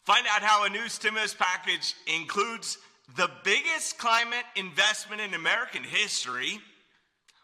Find out how a new stimulus package includes the biggest climate investment in American history,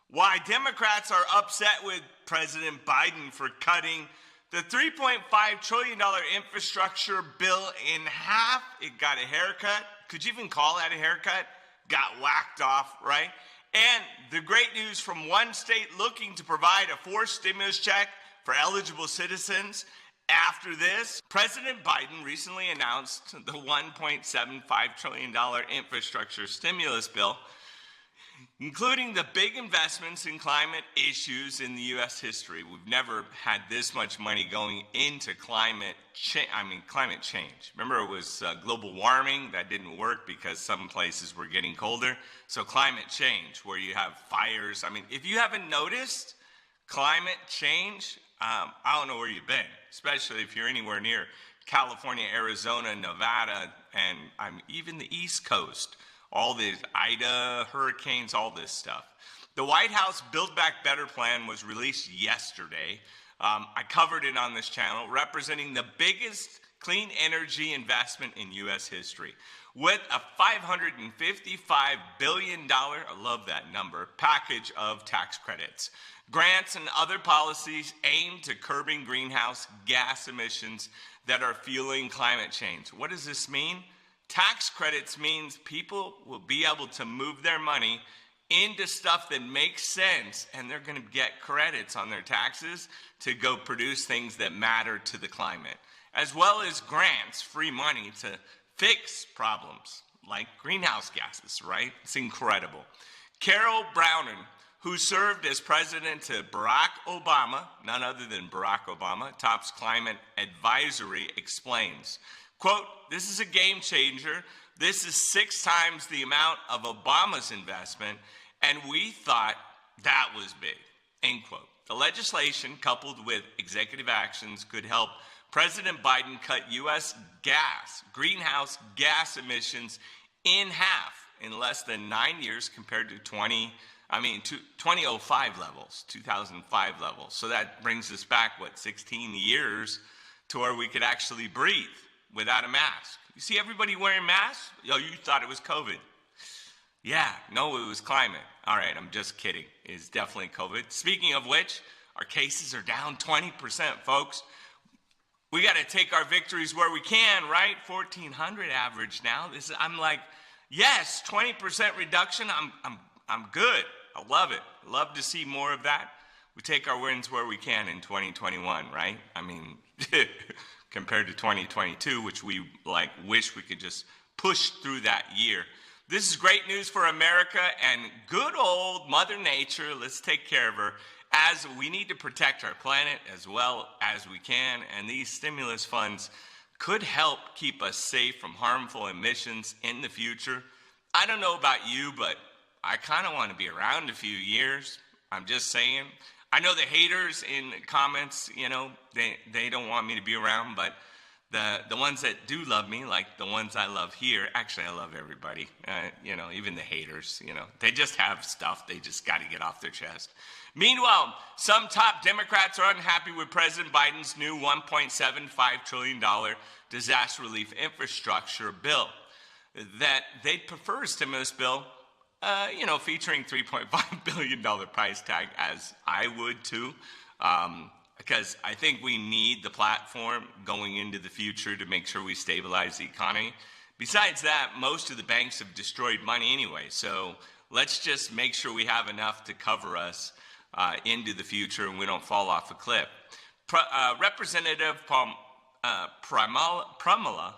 why Democrats are upset with President Biden for cutting the $3.5 trillion infrastructure bill in half. It got a haircut. Could you even call that a haircut? Got whacked off, right? And the great news from one state looking to provide a forced stimulus check for eligible citizens. After this, President Biden recently announced the $1.75 trillion infrastructure stimulus bill, including the big investments in climate issues in the U.S. history. We've never had this much money going into climate change. Remember, it was global warming that didn't work because some places were getting colder. So climate change, where you have fires. I mean, if you haven't noticed climate change, I don't know where you've been, especially if you're anywhere near California, Arizona, Nevada, and even the East Coast. All these Ida, hurricanes, all this stuff. The White House Build Back Better plan was released yesterday. I covered it on this channel, representing the biggest clean energy investment in U.S. history. With a $555 billion, I love that number, package of tax credits. Grants and other policies aimed to curbing greenhouse gas emissions that are fueling climate change. What does this mean? Tax credits means people will be able to move their money into stuff that makes sense, and they're going to get credits on their taxes to go produce things that matter to the climate, as well as grants, free money to fix problems like greenhouse gases, right? It's incredible. Carol Browning, who served as president to Barack Obama, none other than Barack Obama, tops climate advisory, explains, quote, "This is a game changer. This is 6 times the amount of Obama's investment, and we thought that was big," end quote. The legislation, coupled with executive actions, could help President Biden cut U.S. greenhouse gas emissions in half in less than 9 years compared to 2005 levels. So that brings us back, 16 years to where we could actually breathe without a mask. You see everybody wearing masks? Oh, you thought it was COVID. Yeah, no, it was climate. All right, I'm just kidding. It's definitely COVID. Speaking of which, our cases are down 20%, folks. We got to take our victories where we can, right? 1,400 average now. I'm like, yes, 20% reduction. I'm good. I love it. Love to see more of that. We take our wins where we can in 2021, right? I mean, compared to 2022, which we wish we could just push through that year. This is great news for America and good old Mother Nature. Let's take care of her, as we need to protect our planet as well as we can. And these stimulus funds could help keep us safe from harmful emissions in the future. I don't know about you, but I kind of want to be around a few years. I'm just saying. I know the haters in the comments, they don't want me to be around, but the ones that do love me, like the ones I love here, actually I love everybody, even the haters, they just have stuff they just got to get off their chest. Meanwhile, some top Democrats are unhappy with President Biden's new $1.75 trillion disaster relief infrastructure bill. That they'd prefer a stimulus bill featuring $3.5 billion price tag, as I would too, because I think we need the platform going into the future to make sure we stabilize the economy. Besides that, most of the banks have destroyed money anyway, so let's just make sure we have enough to cover us into the future and we don't fall off a cliff. Representative Pramila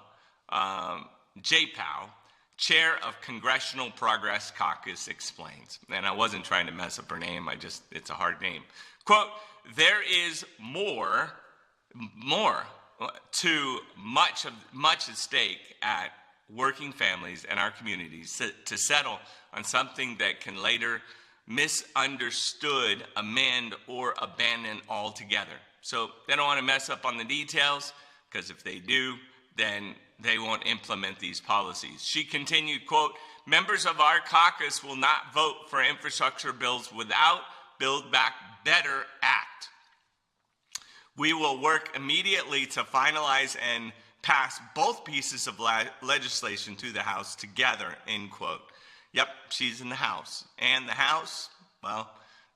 Jayapal, chair of Congressional Progress Caucus, explains, and I wasn't trying to mess up her name, it's a hard name. Quote, "There is more to much at stake at working families and our communities to settle on something that can later misunderstood, amend, or abandon altogether." So they don't want to mess up on the details, because if they do, then they won't implement these policies. She continued, quote, "Members of our caucus will not vote for infrastructure bills without Build Back Better Act. We will work immediately to finalize and pass both pieces of legislation to the House together, end quote. Yep, she's in the House. And the House, well,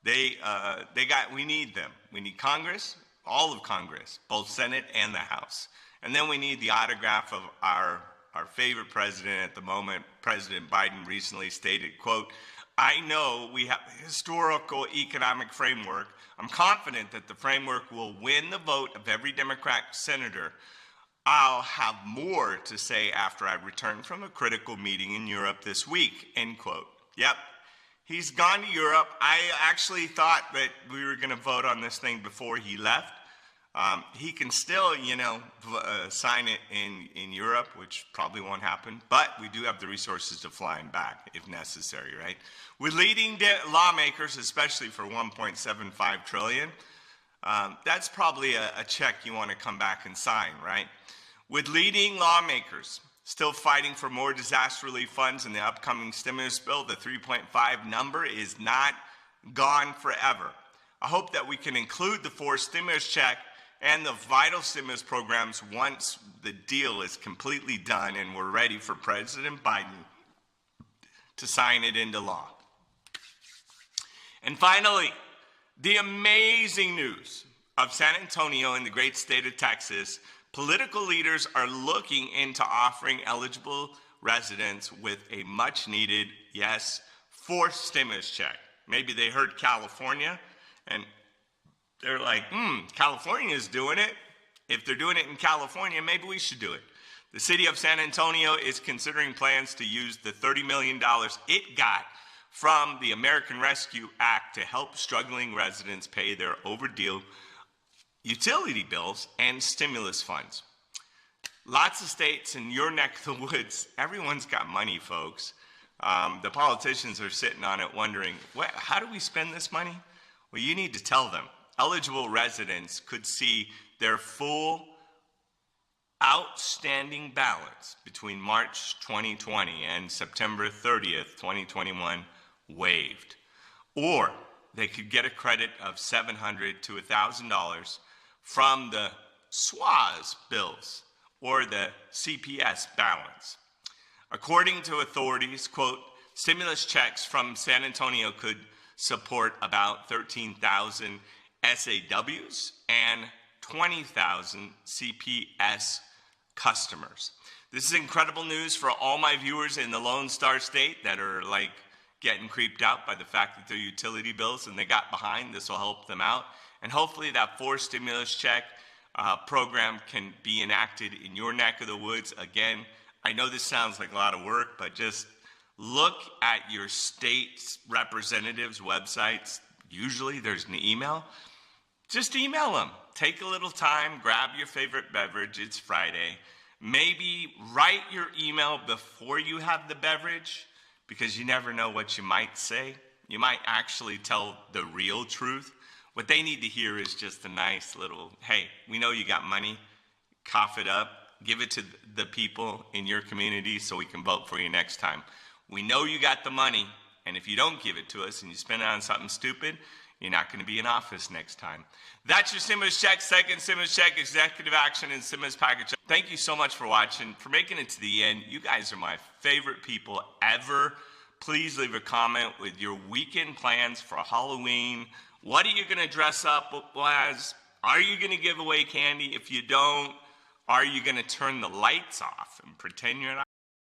we need them. We need Congress, all of Congress, both Senate and the House. And then we need the autograph of our favorite president at the moment. President Biden recently stated, quote, "I know we have a historical economic framework. I'm confident that the framework will win the vote of every Democrat senator. I'll have more to say after I return from a critical meeting in Europe this week," end quote. Yep, he's gone to Europe. I actually thought that we were going to vote on this thing before he left. He can still, sign it in Europe, which probably won't happen, but we do have the resources to fly him back if necessary, right? With leading lawmakers, especially for $1.75 trillion, that's probably a check you want to come back and sign, right? With leading lawmakers still fighting for more disaster relief funds in the upcoming stimulus bill, the 3.5 number is not gone forever. I hope that we can include the forced stimulus check and the vital stimulus programs once the deal is completely done and we're ready for President Biden to sign it into law. And finally, the amazing news of San Antonio and the great state of Texas. Political leaders are looking into offering eligible residents with a much needed, yes, forced stimulus check. Maybe they heard California and they're like, California is doing it. If they're doing it in California, maybe we should do it. The city of San Antonio is considering plans to use the $30 million it got from the American Rescue Act to help struggling residents pay their overdue utility bills and stimulus funds. Lots of states in your neck of the woods, everyone's got money, folks. The politicians are sitting on it wondering, how do we spend this money? Well, you need to tell them. Eligible residents could see their full outstanding balance between March 2020 and September 30th, 2021 waived. Or they could get a credit of $700 to $1,000 from the SSI bills or the CPS balance. According to authorities, quote, stimulus checks from San Antonio could support about 13,000 SAWs and 20,000 CPS customers. This is incredible news for all my viewers in the Lone Star State that are like getting creeped out by the fact that their utility bills and they got behind. This will help them out. And hopefully that forced stimulus check program can be enacted in your neck of the woods. Again, I know this sounds like a lot of work, but just look at your state's representatives' websites. Usually there's an email. Just email them. Take a little time, grab your favorite beverage. It's Friday. Maybe write your email before you have the beverage, because you never know what you might say. You might actually tell the real truth. What they need to hear is just a nice little, hey, we know you got money, cough it up, give it to the people in your community so we can vote for you next time. We know you got the money, and if you don't give it to us and you spend it on something stupid, you're not going to be in office next time. That's your stimulus check, second stimulus check, executive action, and stimulus package. Thank you so much for watching, for making it to the end. You guys are my favorite people ever. Please leave a comment with your weekend plans for Halloween. What are you going to dress up as? Are you going to give away candy? If you don't, are you going to turn the lights off and pretend you're not?